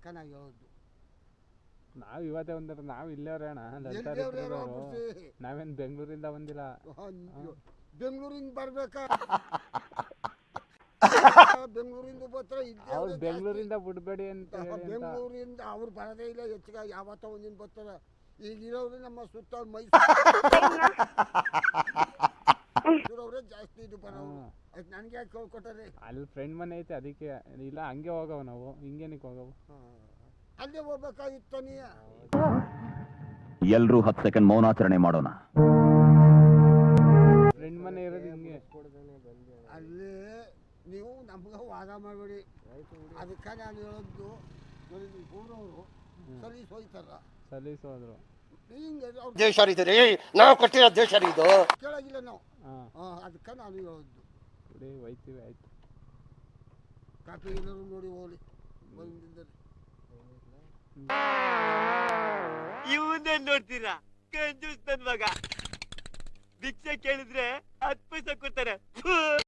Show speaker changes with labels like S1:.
S1: ಅದಕ್ಕೆ ನಾವು ಹೇಳೋದು.
S2: ನಾವು ಇವತ್ತೇ ಬಂದ್ರೆ ನಾವು ಇಲ್ಲವ್ರೆ ಅಣ್ಣ, ನಾವೇನು ಬೆಂಗಳೂರಿಂದ ಬಂದಿಲ್ಲ.
S1: ಬೆಂಗಳೂರಿಂದ ಬರ್ಬೇಕಾ? ಬೆಂಗಳೂರಿಂದ ಬರ್ತಾರೆ.
S2: ಅವ್ರು ಬೆಂಗಳೂರಿಂದ ಬಿಡ್ಬೇಡಿ ಅಂತ
S1: ಬೆಂಗಳೂರಿಂದ ಅವ್ರು ಬರೋದೇ ಇಲ್ಲ ಹೆಚ್ಚಿಗೆ, ಯಾವತ್ತ ಒಂದಿನ ಬರ್ತಾರೆ. ಈಗ ಇರೋರು ನಮ್ಮ ಸುತ್ತ ಮೈಸೂರವ್ರೆ ಜಾಸ್ತಿ ಇದು ಬರೋರು. ಅದು ನನಗೆ ಯಾಕೆ ಕೇಳ್ಕೊಟ್ಟಾರೆ?
S2: ಅಲ್ಲಿ ಫ್ರೆಂಡ್ ಮನೆ ಐತೆ ಅದಕ್ಕೆ. ಇಲ್ಲ ಹಂಗೆ ಹೋಗವ ನಾವು, ಹಿಂಗೇನಕ್ಕೆ ಹೋಗವು?
S1: ಅಲ್ಲೇ ಹೋಗ್ಬೇಕಾಗಿತ್ತ ನೀ?
S3: ಎಲ್ರೂ 10 ಸೆಕೆಂಡ್ ಮೌನಾಚರಣೆ ಮಾಡೋಣ.
S2: ಫ್ರೆಂಡ್ ಮನೆ ಇರೋದು ಹಿಂಗೆ.
S1: ಅಲ್ಲಿ ನೀವು ನಮ್ಗೆ ವಾದ ಮಾಡಬೇಡಿ. ಅದಕ್ಕೆ ನಾನು ಹೇಳೋದು, ಊರವರು ಸಲೀಸ್ ಹೋಯ್ತಾರ,
S2: ಸಲೀಸೋದ್ರು
S1: ಹಿಂಗೆ
S4: ದೇಶ ರೀ ನಾವು ಕಟ್ಟಿರೋ ದೇಶ ಇದು
S1: ಕೇಳಾಗಿಲ್ಲ ನಾವು. ಅದಕ್ಕೆ ನಾನು ಹೇಳೋದು
S2: ಹೋಯ್ತೀವಿ. ಆಯ್ತು,
S1: ಕಾಪಿ ಎಲ್ಲರೂ ನೋಡಿ ಹೋಗ್ಲಿ ಬಂದಿದ್ದರೆ.
S5: ಇವನ್ನೇ ನೋಡ್ತೀರಾ? ಕಂಜೂಸ್ ನನ್ ಮಗ ಭಿಕ್ಷೆ ಕೇಳಿದ್ರೆ 10 ಪೈಸೆ ಕೊಡ್ತಾರೆ.